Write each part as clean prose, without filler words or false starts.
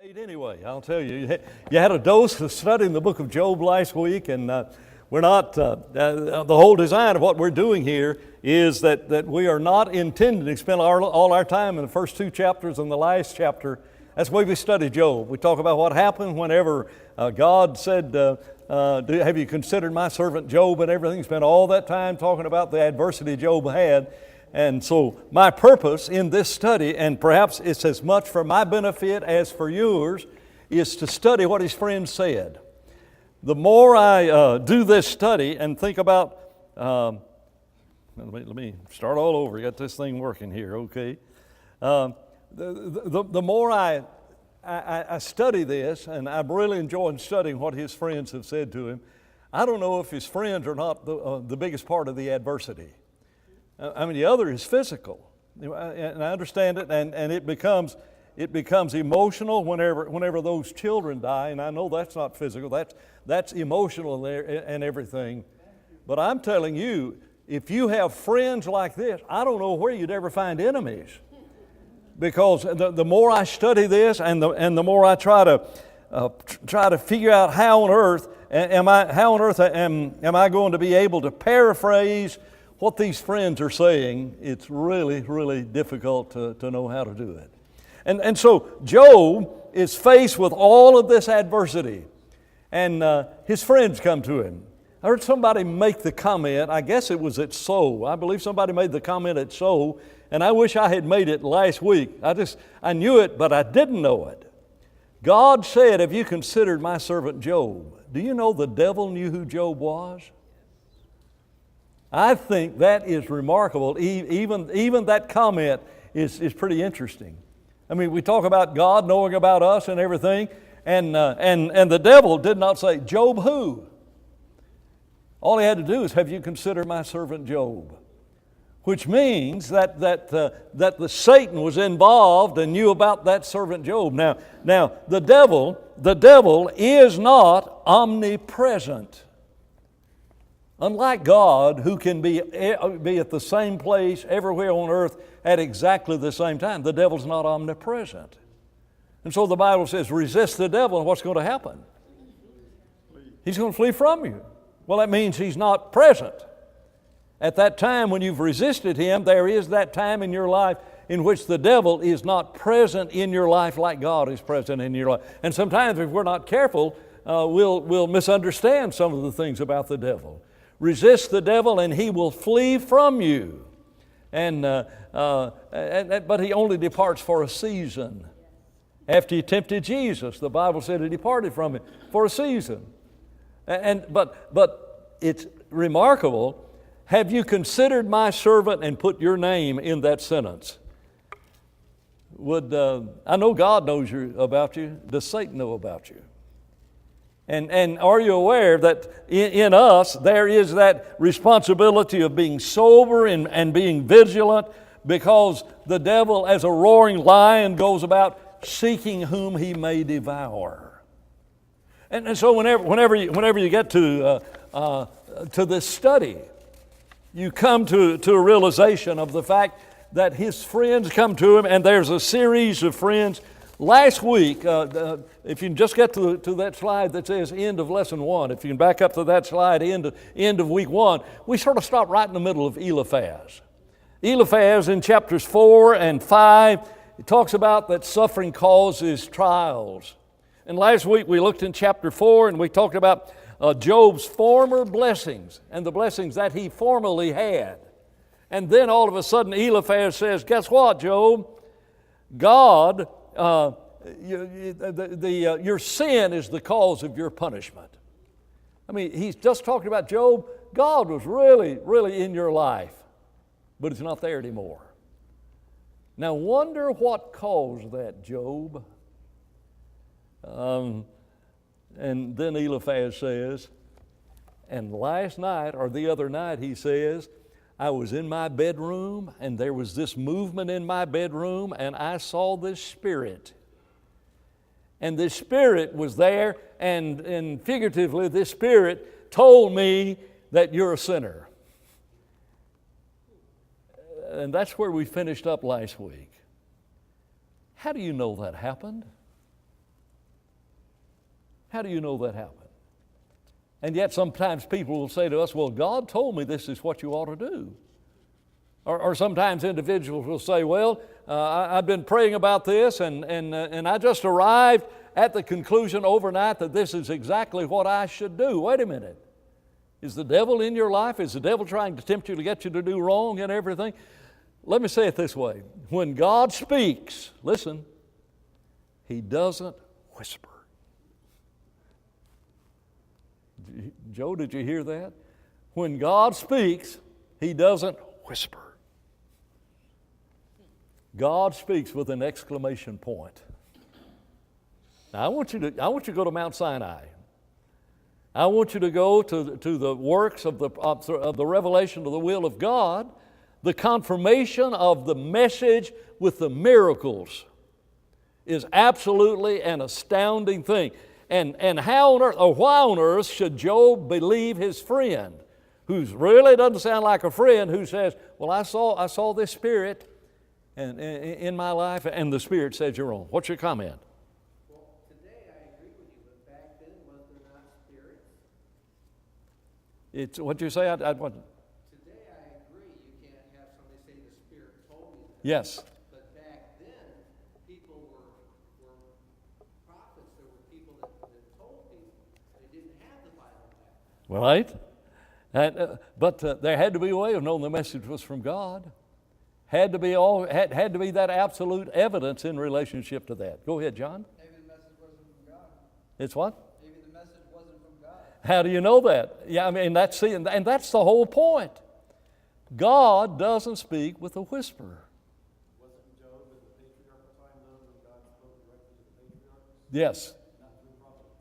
Anyway, I'll tell you, you had a dose of studying the book of Job last week, and we're not, the whole design of what we're doing here is that we are not intending to spend all our time in the first two chapters and the last chapter. That's the way we study Job. We talk about what happened whenever God said, have you considered my servant Job and everything. Spent all that time talking about the adversity Job had. And so my purpose in this study, and perhaps it's as much for my benefit as for yours, is to study what his friends said. The more I do this study and think about, let me start all over. Got this thing working here, okay? The more I study this, and I'm really enjoying studying what his friends have said to him, I don't know if his friends are not the biggest part of the adversity. I mean, the other is physical, and I understand it, and it becomes emotional whenever those children die, and I know that's not physical, that's emotional and everything. But I'm telling you, if you have friends like this, I don't know where you'd ever find enemies, because the more I study this, and the more I try to figure out how on earth am I going to be able to paraphrase what these friends are saying. It's really, really difficult to know how to do it. And so Job is faced with all of this adversity, and his friends come to him. I heard somebody make the comment, I guess it was at So. I believe somebody made the comment at So, and I wish I had made it last week. I knew it, but I didn't know it. God said, have you considered my servant Job? Do you know the devil knew who Job was? I think that is remarkable. Even that comment is pretty interesting. I mean, we talk about God knowing about us and everything, and the devil did not say, Job who? All he had to do is, have you considered my servant Job? Which means that the Satan was involved and knew about that servant Job. Now the devil is not omnipresent. Unlike God, who can be at the same place everywhere on earth at exactly the same time, the devil's not omnipresent. And so the Bible says, resist the devil, and what's going to happen? He's going to flee from you. Well, that means he's not present. At that time when you've resisted him, there is that time in your life in which the devil is not present in your life like God is present in your life. And sometimes if we're not careful, we'll misunderstand some of the things about the devil. Resist the devil and he will flee from you. But he only departs for a season. After he tempted Jesus, the Bible said he departed from him for a season. But it's remarkable. Have you considered my servant, and put your name in that sentence? I know God knows about you. Does Satan know about you? And are you aware that in us there is that responsibility of being sober and being vigilant, because the devil, as a roaring lion, goes about seeking whom he may devour. And so whenever you get to this study, you come to a realization of the fact that his friends come to him, and there's a series of friends. Last week, if you can just get to that slide that says end of lesson 1, if you can back up to that slide, end of week 1, we sort of stopped right in the middle of Eliphaz. Eliphaz in chapters 4 and 5, it talks about that suffering causes trials. And last week we looked in chapter 4 and we talked about Job's former blessings and the blessings that he formerly had. And then all of a sudden Eliphaz says, guess what, Job? God, your sin is the cause of your punishment. I mean, he's just talking about Job. God was really, really in your life, but it's not there anymore. Now, wonder what caused that, Job. And then Eliphaz says, and last night or the other night, he says, I was in my bedroom and there was this movement in my bedroom and I saw this spirit. And this spirit was there, and figuratively this spirit told me that you're a sinner. And that's where we finished up last week. How do you know that happened? How do you know that happened? And yet sometimes people will say to us, well, God told me this is what you ought to do. Or sometimes individuals will say, well, I've been praying about this and I just arrived at the conclusion overnight that this is exactly what I should do. Wait a minute. Is the devil in your life? Is the devil trying to tempt you to get you to do wrong and everything? Let me say it this way. When God speaks, listen, He doesn't whisper. Joe, did you hear that? When God speaks, He doesn't whisper. God speaks with an exclamation point. Now, I want you to go to Mount Sinai. I want you to go to the works of the revelation of the will of God, the confirmation of the message with the miracles is absolutely an astounding thing. And how on earth, or why on earth should Job believe his friend, who really doesn't sound like a friend, who says, well, I saw this spirit in my life, and the spirit said you're wrong. What's your comment? Well, today I agree with you, but back then, was there not spirits? What'd you say? I Today I agree, you can't have somebody say the spirit told me that. Yes. But back then, people were prophets. There were people that told people. They didn't have the Bible back then. Right? But there had to be a way of knowing the message was from God. Had to be that absolute evidence in relationship to that. Go ahead, John. Maybe the message wasn't from God. It's what? Maybe the message wasn't from God. How do you know that? Yeah, I mean, that's the whole point. God doesn't speak with a whisper. Wasn't Job in the patriarchal time though when God spoke directly to the patriarchs? Yes. Not through prophets.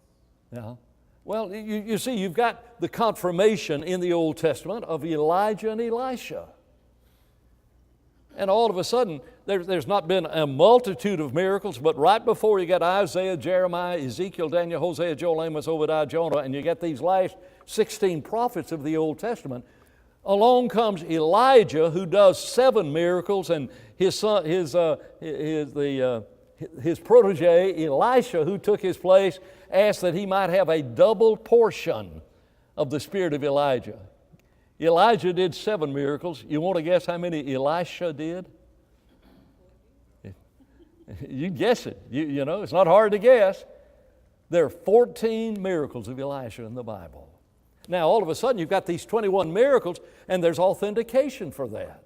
Yeah. Well, you see, you've got the confirmation in the Old Testament of Elijah and Elisha. And all of a sudden, there's not been a multitude of miracles, but right before you got Isaiah, Jeremiah, Ezekiel, Daniel, Hosea, Joel, Amos, Obadiah, Jonah, and you get these last 16 prophets of the Old Testament, along comes Elijah, who does 7 miracles, and his protege, Elisha, who took his place, asked that he might have a double portion of the spirit of Elijah. Elijah did 7 miracles. You want to guess how many Elisha did? You guess it. You know, it's not hard to guess. There are 14 miracles of Elisha in the Bible. Now, all of a sudden, you've got these 21 miracles, and there's authentication for that.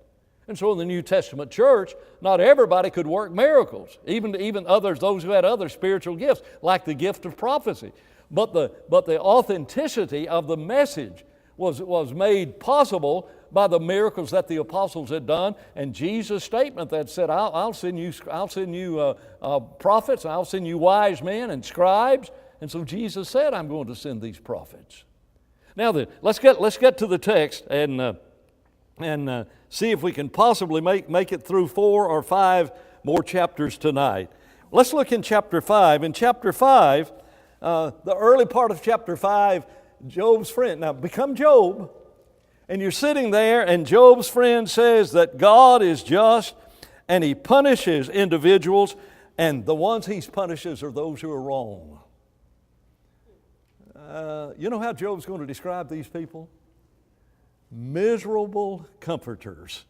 And so in the New Testament church, not everybody could work miracles, even others, those who had other spiritual gifts, like the gift of prophecy. But the authenticity of the message was made possible by the miracles that the apostles had done, and Jesus' statement that said, I'll send you prophets, I'll send you wise men and scribes. And so Jesus said, I'm going to send these prophets. Now then, let's get to the text and see if we can possibly make it through 4 or 5 more chapters tonight. Let's look in chapter 5. In chapter 5, the early part of chapter 5, Job's friend. Now, become Job, and you're sitting there, and Job's friend says that God is just, and He punishes individuals, and the ones He punishes are those who are wrong. You know how Job's going to describe these people? Miserable comforters.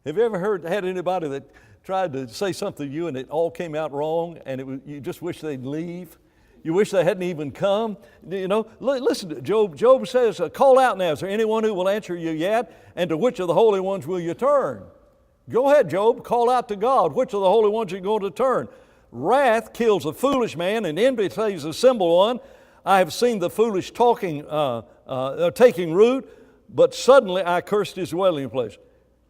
Have you ever had anybody that tried to say something to you and it all came out wrong, and you just wish they'd leave? You wish they hadn't even come. You know, listen to Job. Job says, call out now. Is there anyone who will answer you yet? And to which of the holy ones will you turn? Go ahead, Job. Call out to God. Which of the holy ones are you going to turn? Wrath kills a foolish man, and envy saves a simple one. I have seen the foolish taking root, but suddenly I cursed his dwelling place.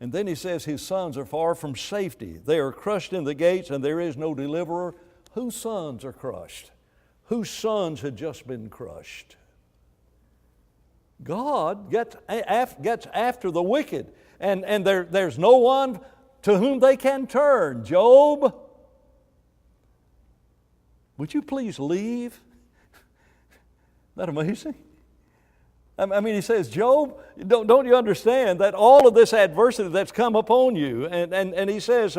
And then he says, his sons are far from safety. They are crushed in the gates, and there is no deliverer. Whose sons are crushed? Whose sons had just been crushed? God gets after the wicked, and there's no one to whom they can turn. Job, would you please leave? Isn't that amazing? I mean, he says, Job, don't you understand that all of this adversity that's come upon you? And he says,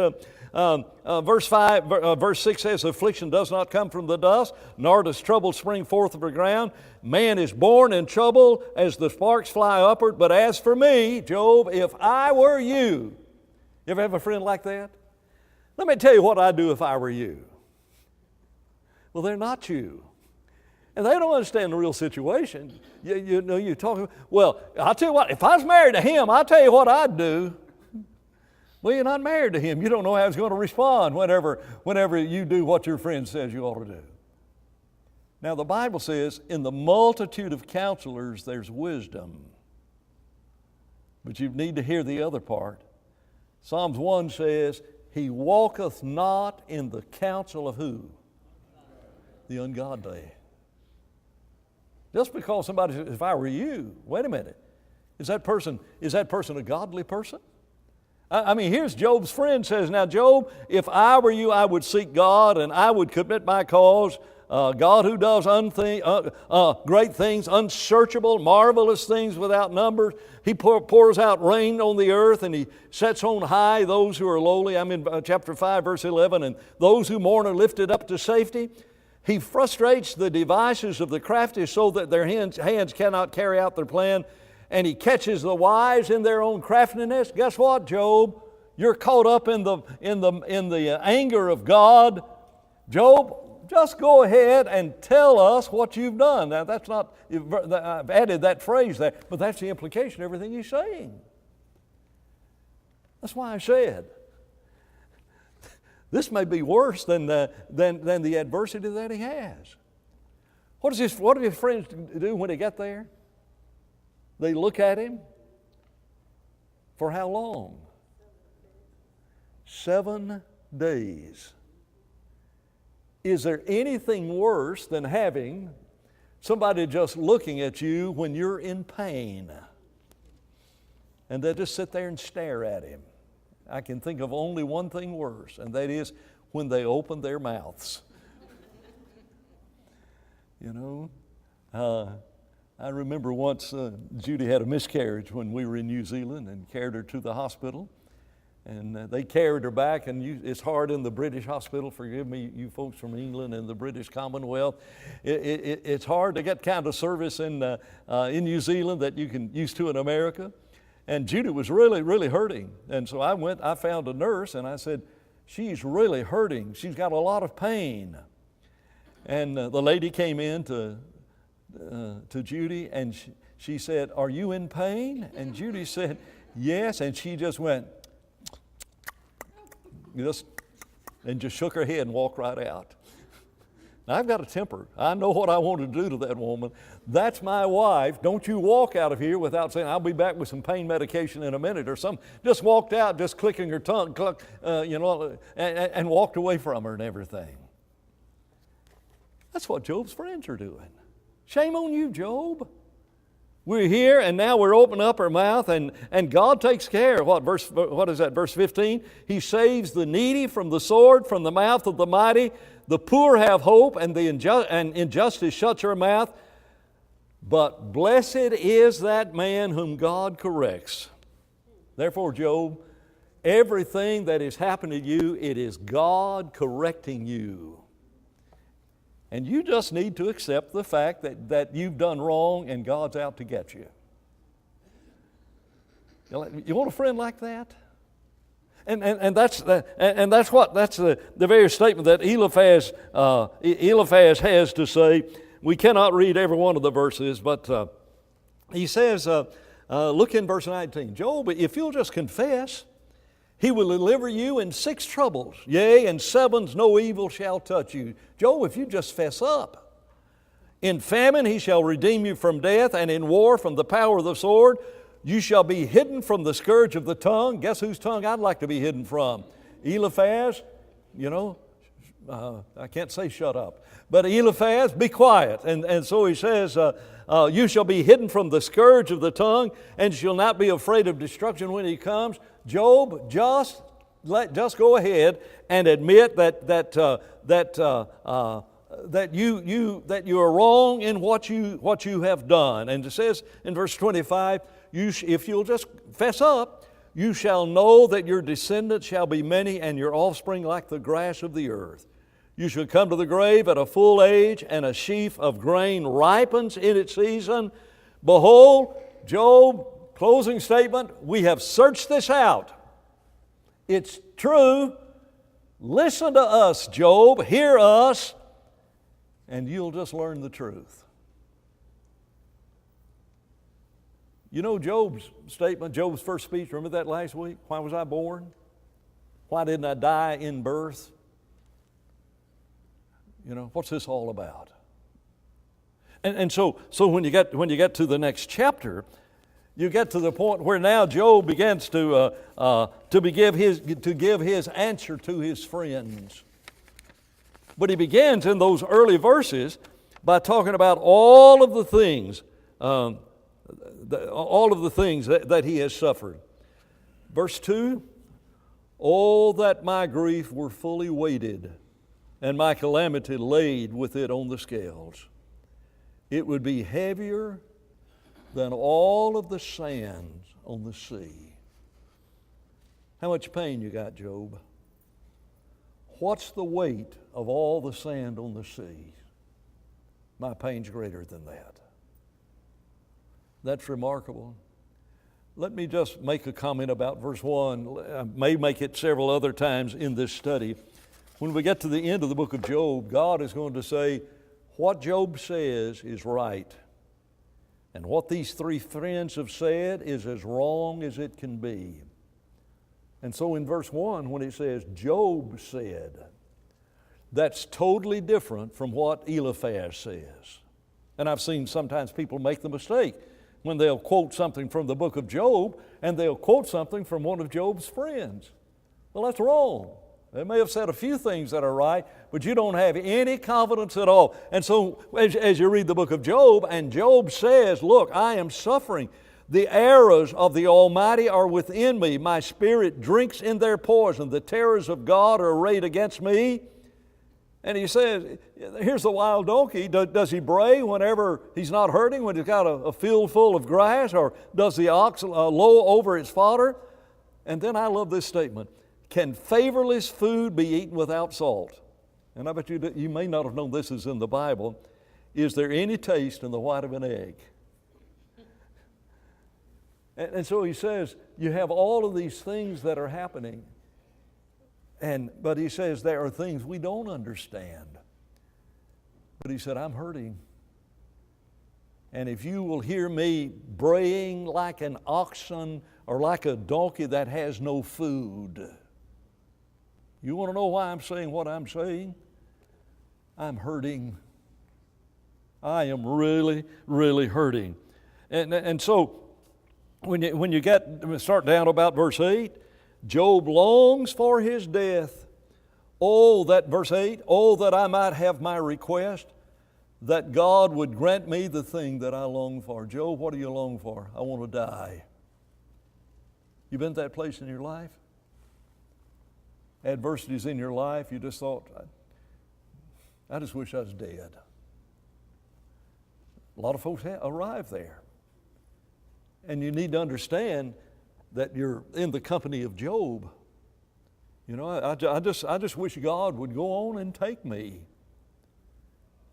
Verse 6 says, affliction does not come from the dust, nor does trouble spring forth of the ground. Man is born in trouble as the sparks fly upward. But as for me, Job, if I were you ever have a friend like that? Let me tell you what I'd do if I were you. Well, they're not you. And they don't understand the real situation. You talk, well, I'll tell you what, if I was married to him, I'll tell you what I'd do. Well, you're not married to him. You don't know how he's going to respond whenever you do what your friend says you ought to do. Now, the Bible says, in the multitude of counselors, there's wisdom. But you need to hear the other part. Psalms 1 says, he walketh not in the counsel of who? The ungodly. Just because somebody says, if I were you, wait a minute, is that person a godly person? I mean, here's Job's friend says, now Job, if I were you, I would seek God and I would commit my cause. God who does great things, unsearchable, marvelous things without numbers. He pours out rain on the earth and He sets on high those who are lowly. I'm in chapter 5, verse 11. And those who mourn are lifted up to safety. He frustrates the devices of the crafty so that their hands cannot carry out their plan. And He catches the wise in their own craftiness. Guess what, Job? You're caught up in the anger of God. Job, just go ahead and tell us what you've done. Now, that's not, I've added that phrase there, but that's the implication of everything he's saying. That's why I said, this may be worse than the adversity that he has. What do his friends do when they get there? They look at him. For how long? 7 days. Is there anything worse than having somebody just looking at you when you're in pain? And they just sit there and stare at him. I can think of only one thing worse, and that is when they open their mouths. You know, I remember once Judy had a miscarriage when we were in New Zealand and carried her to the hospital. And they carried her back, and it's hard in the British hospital. Forgive me, you folks from England and the British Commonwealth. It's hard to get kind of service in New Zealand that you can used to in America. And Judy was really, really hurting. And so I found a nurse, and I said, she's really hurting. She's got a lot of pain. And the lady came in to Judy, and she said, are you in pain? And Judy said, yes. And she just went, and just shook her head and walked right out. Now, I've got a temper. I know what I want to do to that woman. That's my wife. Don't you walk out of here without saying, I'll be back with some pain medication in a minute or something. Just walked out, just clicking her tongue, and walked away from her and everything. That's what Job's friends are doing. Shame on you, Job. We're here, and now we're opening up our mouth, and God takes care of what is that, verse 15? He saves the needy from the sword, from the mouth of the mighty. The poor have hope, and injustice shuts her mouth. But blessed is that man whom God corrects. Therefore, Job, everything that has happened to you, it is God correcting you. And you just need to accept the fact that you've done wrong and God's out to get you. You want a friend like that? And that's the very statement that Eliphaz has to say. We cannot read every one of the verses, but he says, look in verse 19. Job, if you'll just confess, He will deliver you in 6 troubles. Yea, in 7 no evil shall touch you. Job, if you just fess up. In famine He shall redeem you from death, and in war from the power of the sword. You shall be hidden from the scourge of the tongue. Guess whose tongue I'd like to be hidden from? Eliphaz, I can't say shut up. But Eliphaz, be quiet. And so he says, you shall be hidden from the scourge of the tongue, and shall not be afraid of destruction when he comes. Job, just go ahead and admit that you are wrong in what you have done. And it says in verse 25, if you'll just fess up, you shall know that your descendants shall be many, and your offspring like the grass of the earth. You shall come to the grave at a full age, and a sheaf of grain ripens in its season. Behold, Job, closing statement, we have searched this out. It's true. Listen to us, Job. Hear us, and you'll just learn the truth. You know Job's statement, Job's first speech, remember that last week? Why was I born? Why didn't I die in birth? You know, what's this all about? And so when you get to the next chapter, you get to the point where now Job begins to give his answer to his friends. But he begins in those early verses by talking about all of the things, that he has suffered. Verse 2, "Oh, that my grief were fully weighted, and my calamity laid with it on the scales. It would be heavier than all of the sands on the sea." How much pain you got, Job? What's the weight of all the sand on the sea? My pain's greater than that. That's remarkable. Let me just make a comment about verse 1. I may make it several other times in this study. When we get to the end of the book of Job, God is going to say, what Job says is right. And what these three friends have said is as wrong as it can be. And so in verse 1, when it says, Job said, that's totally different from what Eliphaz says. And I've seen sometimes people make the mistake when they'll quote something from the book of Job and they'll quote something from one of Job's friends. Well, that's wrong. They may have said a few things that are right, but you don't have any confidence at all. And so as you read the book of Job, and Job says, look, I am suffering. The arrows of the Almighty are within me. My spirit drinks in their poison. The terrors of God are arrayed against me. And he says, here's the wild donkey. Does he bray whenever he's not hurting, when he's got a field full of grass? Or does the ox low over its fodder? And then I love this statement. Can favorless food be eaten without salt? And I bet you may not have known this is in the Bible. Is there any taste in the white of an egg? And so he says, you have all of these things that are happening. But he says there are things we don't understand. But he said, I'm hurting. And if you will hear me braying like an oxen or like a donkey that has no food, you want to know why I'm saying what I'm saying? I'm hurting. I am really, really hurting. And so when you start down about verse 8, Job longs for his death. Oh, that verse 8, oh, that I might have my request, that God would grant me the thing that I long for. Job, what do you long for? I want to die. You been at that place in your life? Adversities in your life, you just thought, I just wish I was dead. A lot of folks arrive there. And you need to understand that you're in the company of Job. You know, I just wish God would go on and take me.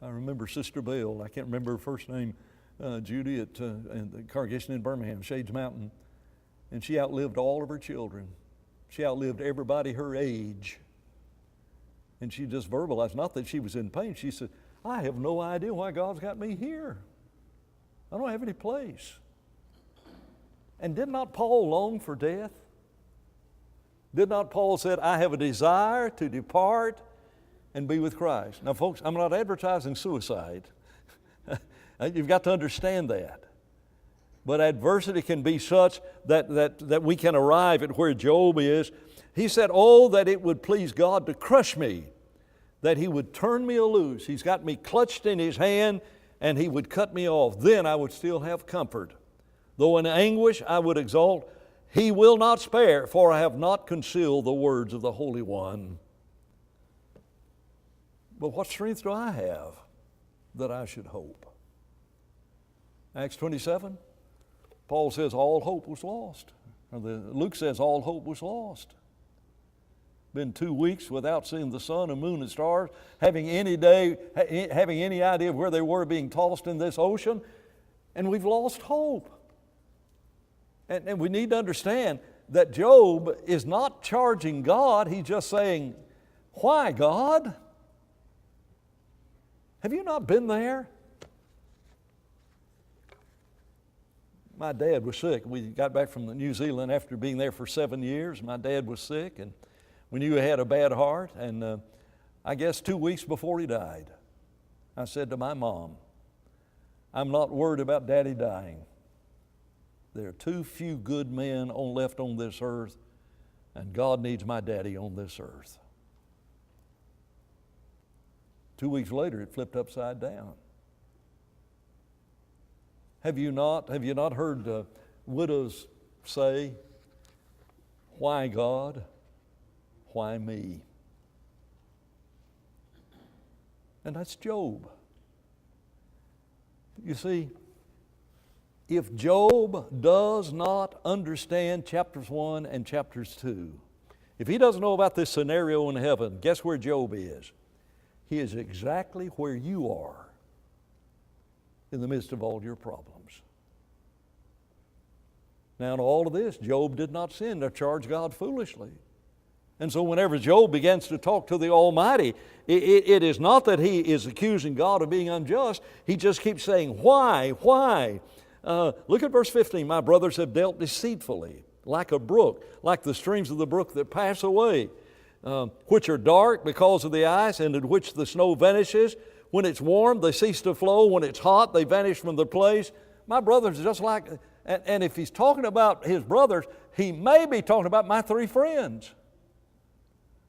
I remember Sister Bell, I can't remember her first name, Judy at the congregation in Birmingham, Shades Mountain, and she outlived all of her children. She outlived everybody her age. And she just verbalized, not that she was in pain, she said, I have no idea why God's got me here. I don't have any place. And did not Paul long for death? Did not Paul say, I have a desire to depart and be with Christ? Now, folks, I'm not advertising suicide. You've got to understand that. But adversity can be such that we can arrive at where Job is. He said, oh, that it would please God to crush me, that He would turn me loose. He's got me clutched in His hand, and He would cut me off. Then I would still have comfort. Though in anguish I would exult, He will not spare, for I have not concealed the words of the Holy One. But what strength do I have that I should hope? Acts 27, Paul says all hope was lost. Luke says all hope was lost. Been 2 weeks without seeing the sun and moon and stars, having any idea of where they were, being tossed in this ocean, and we've lost hope. And we need to understand that Job is not charging God. He's just saying, why, God? Have you not been there? My dad was sick. We got back from New Zealand after being there for 7 years. My dad was sick, and we knew he had a bad heart. And I guess 2 weeks before he died, I said to my mom, I'm not worried about Daddy dying. There are too few good men left on this earth, and God needs my daddy on this earth. 2 weeks later, it flipped upside down. Have you not heard widows say, why God? Why me? And that's Job. You see, if Job does not understand chapters 1 and chapters 2, if he doesn't know about this scenario in heaven, guess where Job is? He is exactly where you are in the midst of all your problems. Now, in all of this, Job did not sin or charge God foolishly. And so whenever Job begins to talk to the Almighty, it is not that he is accusing God of being unjust. He just keeps saying, why, why? Look at verse 15. My brothers have dealt deceitfully, like a brook, like the streams of the brook that pass away, which are dark because of the ice, and in which the snow vanishes. When it's warm, they cease to flow. When it's hot, they vanish from the place. My brothers are just like, and if he's talking about his brothers, he may be talking about my 3 friends.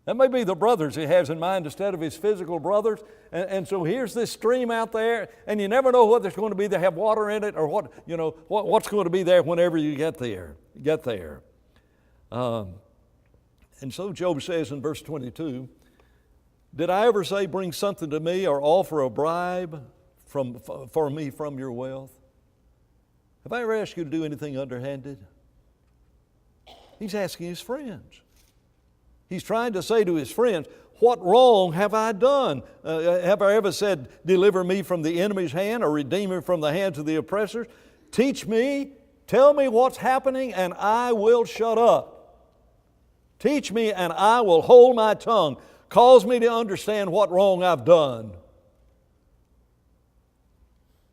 That may be the brothers he has in mind instead of his physical brothers. And so here's this stream out there, and you never know whether it's going to be there, have water in it, or what's going to be there whenever you get there. And so Job says in verse 22, did I ever say, bring something to me, or offer a bribe for me from your wealth? Have I ever asked you to do anything underhanded? He's asking his friends. He's trying to say to his friends, what wrong have I done? Have I ever said, deliver me from the enemy's hand, or redeem me from the hands of the oppressors? Teach me, tell me what's happening, and I will shut up. Teach me, and I will hold my tongue. Cause me to understand what wrong I've done.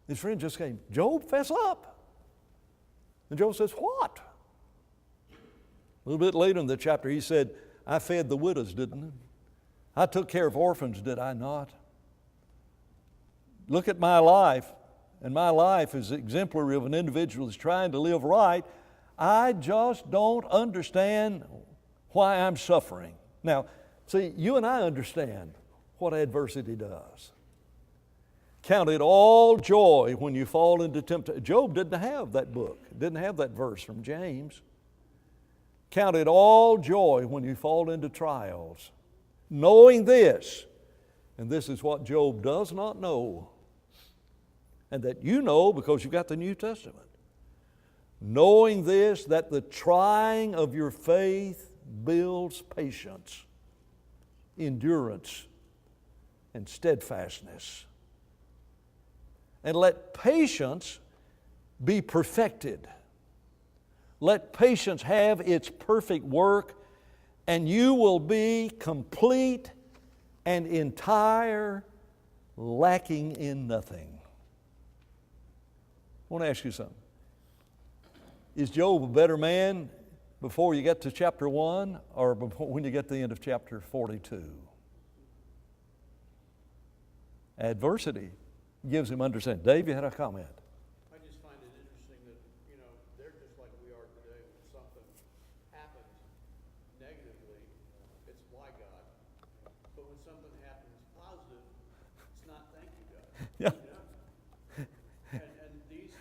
His friend just came, Job, fess up. And Job says, what? A little bit later in the chapter, he said, I fed the widows, didn't I? I took care of orphans, did I not? Look at my life, and my life is exemplary of an individual who's trying to live right. I just don't understand why I'm suffering. Now, see, you and I understand what adversity does. Count it all joy when you fall into temptation. Job didn't have that book, didn't have that verse from James. Count it all joy when you fall into trials, knowing this, and this is what Job does not know, and that you know because you've got the New Testament. Knowing this, that the trying of your faith builds patience, endurance, and steadfastness. And let patience be perfected. Let patience have its perfect work, and you will be complete and entire, lacking in nothing. I want to ask you something. Is Job a better man before you get to chapter 1 or when you get to the end of chapter 42? Adversity gives him understanding. Dave, you had a comment. I just find it interesting that, they're just like we are today. When something happens negatively, it's why God. But when something happens positive, it's not thank you, God. Yeah. And these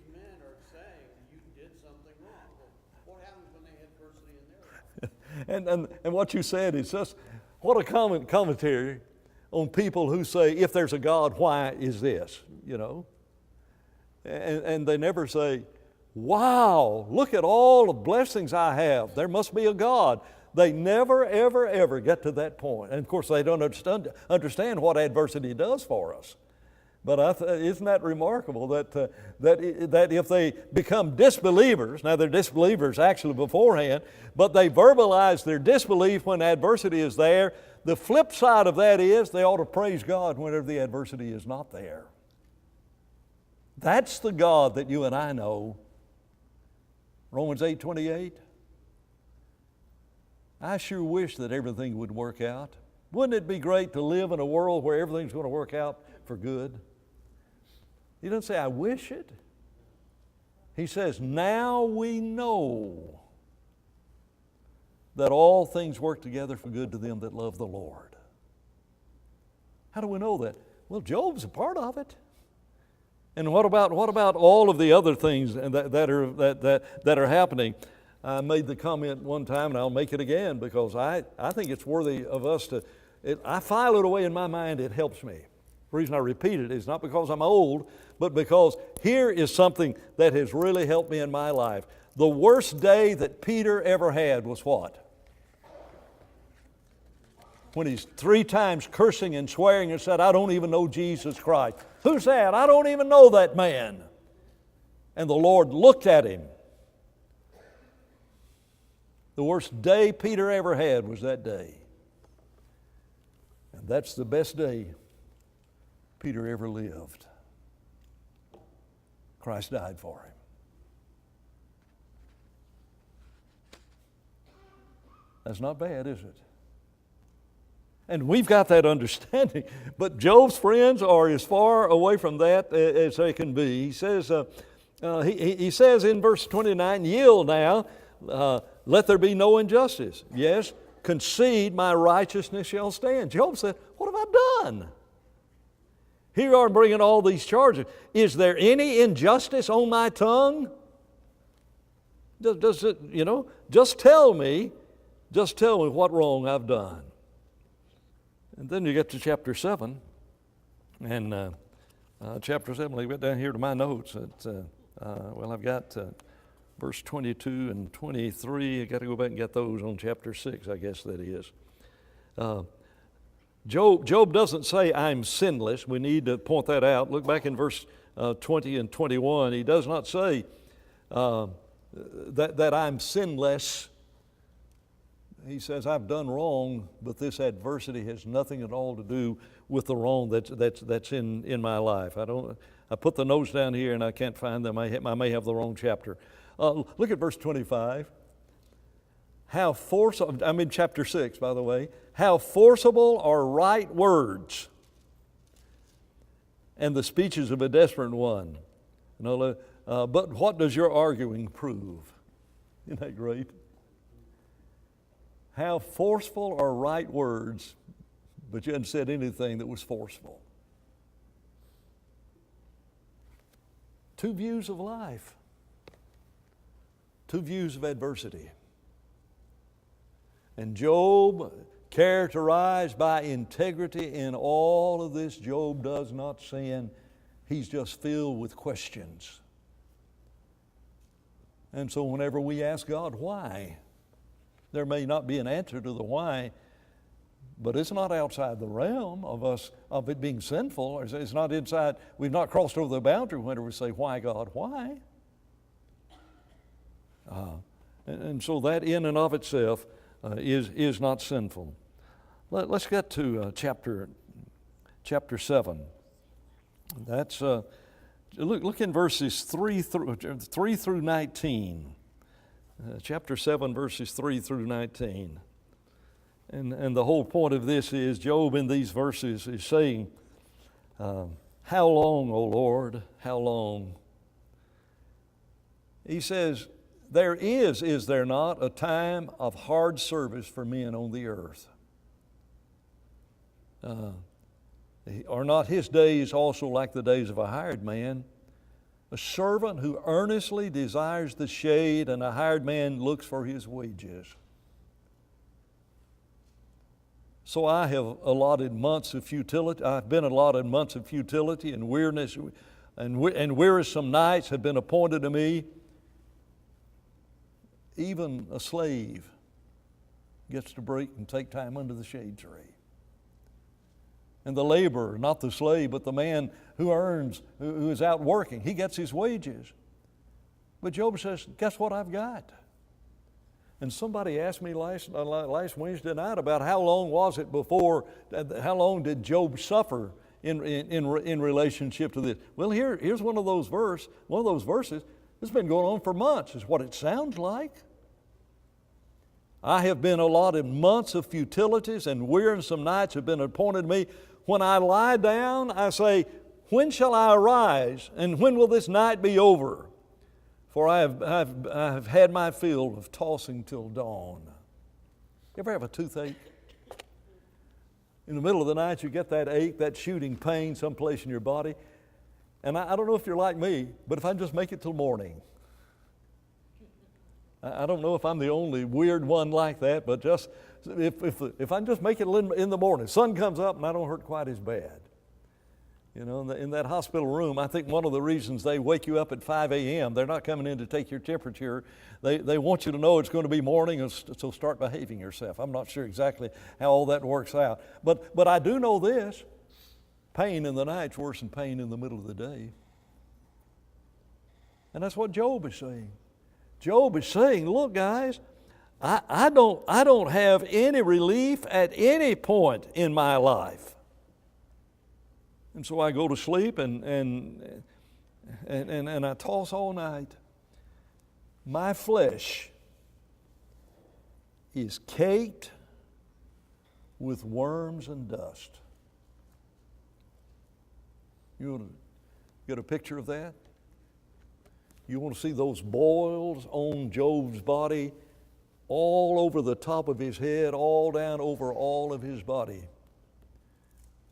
men are saying you did something wrong. Well, what happens when they had adversity in their life? And what you said is just, what a commentary on people who say, if there's a God, why is this? And they never say, wow, look at all the blessings I have. There must be a God. They never, ever, ever get to that point. And of course, they don't understand what adversity does for us. But isn't that remarkable that if they become disbelievers, now they're disbelievers actually beforehand, but they verbalize their disbelief when adversity is there, the flip side of that is they ought to praise God whenever the adversity is not there. That's the God that you and I know. Romans 8:28. I sure wish that everything would work out. Wouldn't it be great to live in a world where everything's going to work out for good? He doesn't say, I wish it. He says, now we know that all things work together for good to them that love the Lord. How do we know that? Well, Job's a part of it. And what about all of the other things that are happening? I made the comment one time, and I'll make it again, because I think it's worthy of us to, I file it away in my mind, it helps me. The reason I repeat it is not because I'm old, but because here is something that has really helped me in my life. The worst day that Peter ever had was what? When he's 3 times cursing and swearing and said, I don't even know Jesus Christ. Who's that? I don't even know that man. And the Lord looked at him. The worst day Peter ever had was that day. And that's the best day Peter ever lived. Christ died for him. That's not bad, is it? And we've got that understanding. But Job's friends are as far away from that as they can be. He says, he says in verse 29, yield now, let there be no injustice. Yes, concede, my righteousness shall stand. Job said, what have I done? Here you are bringing all these charges. Is there any injustice on my tongue? Does it, just tell me what wrong I've done. And then you get to chapter 7. And chapter 7, let me get down here to my notes. I've got verse 22 and 23. I've got to go back and get those on chapter 6, I guess that is. Job doesn't say, I'm sinless. We need to point that out. Look back in verse 20 and 21. He does not say that I'm sinless. He says, I've done wrong, but this adversity has nothing at all to do with the wrong that's in my life. I put the notes down here and I can't find them. I may have the wrong chapter. Look at verse 25. How forcible, I'm in chapter 6, by the way. How forcible are right words and the speeches of a desperate one. But what does your arguing prove? Isn't that great? How forceful are right words, but you hadn't said anything that was forceful. 2 views of life. 2 views of adversity. And Job, characterized by integrity in all of this, Job does not sin. He's just filled with questions. And so whenever we ask God why, there may not be an answer to the why, but it's not outside the realm of it being sinful. It's not inside. We've not crossed over the boundary whenever we say, why, God, why? And so that in and of itself is not sinful. Let's get to chapter 7. That's look in verses 3 through 19. Chapter 7, verses 3 through 19. And the whole point of this is Job in these verses is saying, how long, O Lord, how long? He says, there is there not, a time of hard service for men on the earth? Are not his days also like the days of a hired man? A servant who earnestly desires the shade, and a hired man looks for his wages. So I have allotted months of futility. I've been allotted months of futility and weariness, and wearisome nights have been appointed to me. even a slave gets to break and take time under the shade tree. And the laborer, not the slave, but the man who earns, who is out working, he gets his wages. But Job says, guess what I've got? And somebody asked me last Wednesday night about how long was it before, how long did Job suffer in relationship to this? Well, here's one of those verses. It's been going on for months, is what it sounds like. I have been allotted months of futilities, and wearisome nights have been appointed me. When I lie down, I say, when shall I arise, and when will this night be over? For I have had my fill of tossing till dawn. You ever have a toothache? In the middle of the night, you get that ache, that shooting pain someplace in your body. And I don't know if you're like me, but if I just make it till morning, I don't know if I'm the only weird one like that, but just if I just make it in the morning, sun comes up and I don't hurt quite as bad. You know, in that hospital room, I think one of the reasons they wake you up at 5 a.m., they're not coming in to take your temperature. They want you to know it's going to be morning, and so start behaving yourself. I'm not sure exactly how all that works out. But I do know this. Pain in the night's worse than pain in the middle of the day. And that's what Job is saying. Job is saying, look, guys, I don't have any relief at any point in my life. And so I go to sleep and I toss all night. My flesh is caked with worms and dust. You want to get a picture of that? You want to see those boils on Job's body all over the top of his head, all down over all of his body.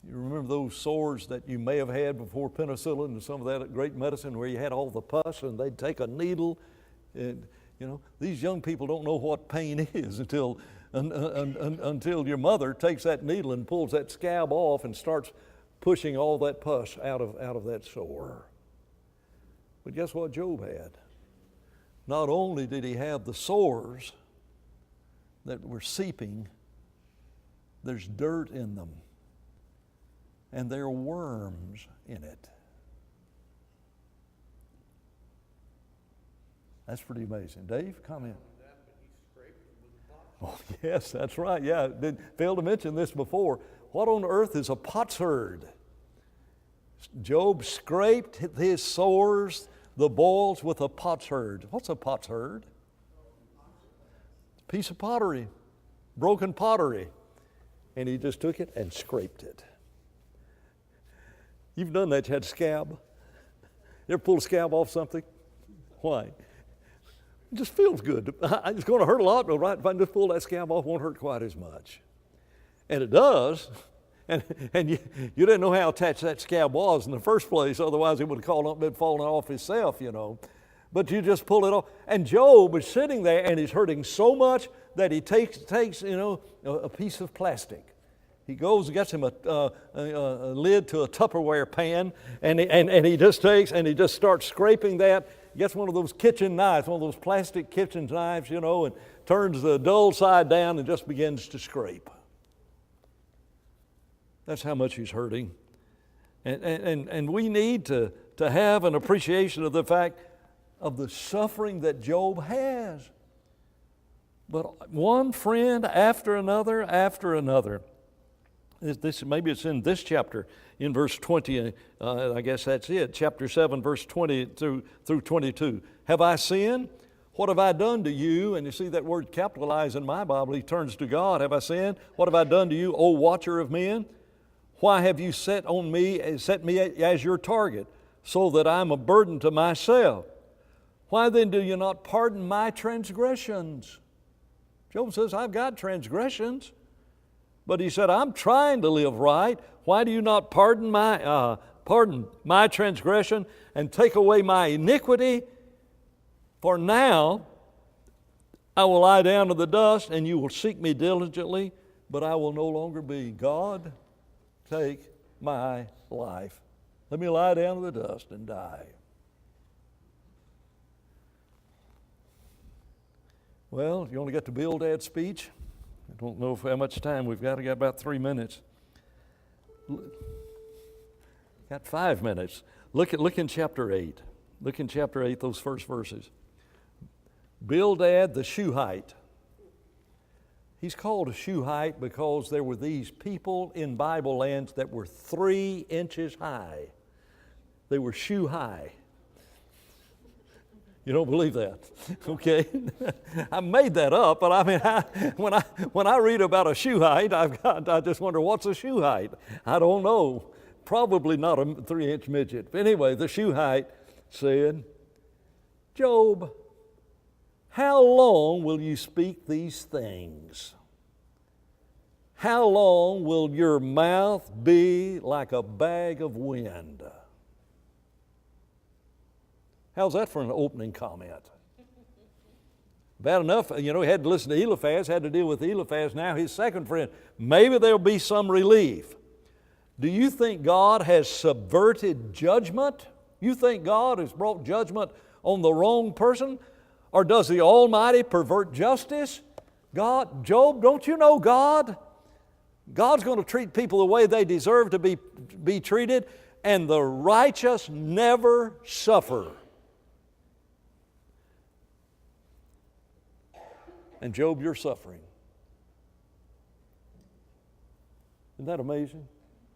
You remember those sores that you may have had before penicillin and some of that great medicine where you had all the pus and they'd take a needle. And, you know, these young people don't know what pain is until your mother takes that needle and pulls that scab off and starts pushing all that pus out of that sore. But guess what Job had? Not only did he have the sores that were seeping, there's dirt in them. And there are worms in it. That's pretty amazing. Dave, comment. Oh, yes, that's right. Yeah, did fail to mention this before. What on earth is a potsherd? Job scraped his sores, the boils, with a potsherd. What's a potsherd? Piece of pottery, broken pottery. And he just took it and scraped it. You've done that, you had a scab. You ever pull a scab off something? Why? It just feels good. It's going to hurt a lot, but right, if I can just pull that scab off, it won't hurt quite as much. And it does. And you didn't know how attached that scab was in the first place, otherwise it would have been falling off itself, you know. But you just pull it off. And Job is sitting there and he's hurting so much that he takes you know, a piece of plastic. He goes and gets him a lid to a Tupperware pan, and he just takes and he just starts scraping that. He gets one of those kitchen knives, one of those plastic kitchen knives, you know, and turns the dull side down and just begins to scrape. That's how much he's hurting. And we need to have an appreciation of the fact of the suffering that Job has. But one friend after another, maybe it's in this chapter, in verse 20, I guess that's it, chapter 7, verse 20 through 22. Have I sinned? What have I done to you? And you see that word capitalized in my Bible. He turns to God. Have I sinned? What have I done to you, O watcher of men? Why have you set me as your target, so that I'm a burden to myself? Why then do you not pardon my transgressions? Job says, I've got transgressions. But he said, I'm trying to live right. Why do you not pardon my transgression and take away my iniquity? For now I will lie down to the dust, and you will seek me diligently, but I will no longer be. God, take my life. Let me lie down to the dust and die. Well, you only got the Bildad speech. I don't know how much time we've got. I got about 3 minutes. Got 5 minutes. Look in chapter 8. Look in chapter 8, those first verses. Bildad the Shuhite. He's called a Shuhite because there were these people in Bible lands that were 3 inches high. They were shoe high. You don't believe that, okay? I made that up, but I mean, when I read about a Shuhite, I just wonder, what's a Shuhite? I don't know. Probably not a 3-inch midget. But anyway, the Shuhite said, Job, how long will you speak these things? How long will your mouth be like a bag of wind? How's that for an opening comment? Bad enough, he had to listen to Eliphaz, had to deal with Eliphaz, now his second friend. Maybe there'll be some relief. Do you think God has subverted judgment? You think God has brought judgment on the wrong person? Or does the Almighty pervert justice? God, Job, don't you know God? God's going to treat people the way they deserve to be treated, and the righteous never suffer. And Job, you're suffering. Isn't that amazing?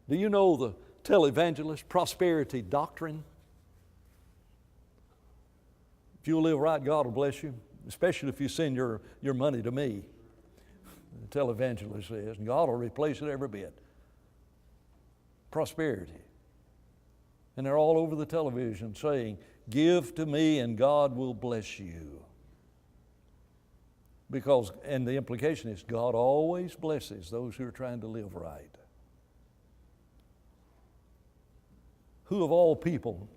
Do you know the televangelist prosperity doctrine? If you'll live right, God will bless you, especially if you send your money to me. The televangelist says, and God will replace it every bit. Prosperity. And they're all over the television saying, give to me and God will bless you. Because, and the implication is, God always blesses those who are trying to live right. Who of all people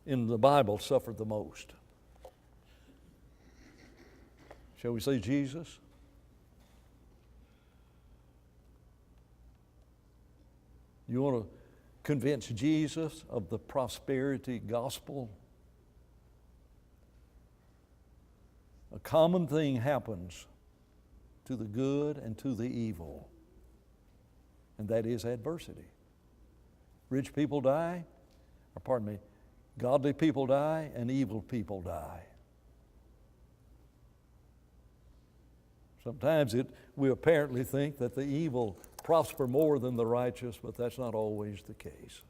in the Bible suffered the most? Shall we say Jesus? You want to convince Jesus of the prosperity gospel? A common thing happens to the good and to the evil, and that is adversity. Rich people die, godly people die, and evil people die. Sometimes we apparently think that the evil prosper more than the righteous, but that's not always the case.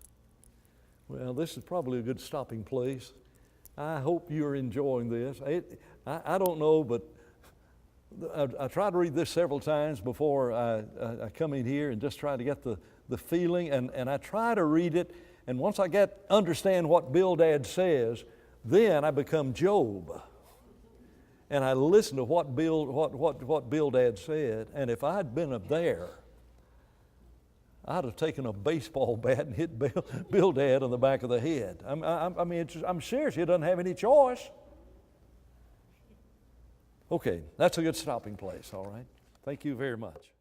Well, this is probably a good stopping place. I hope you're enjoying this. I don't know, but I tried to read this several times before I come in here and just try to get the feeling, and I try to read it, and once I understand what Bildad says, then I become Job. And I listen to what Bildad said, and if I'd been up there, I'd have taken a baseball bat and hit Bildad on the back of the head. I mean, I'm serious. He doesn't have any choice. Okay, that's a good stopping place, all right? Thank you very much.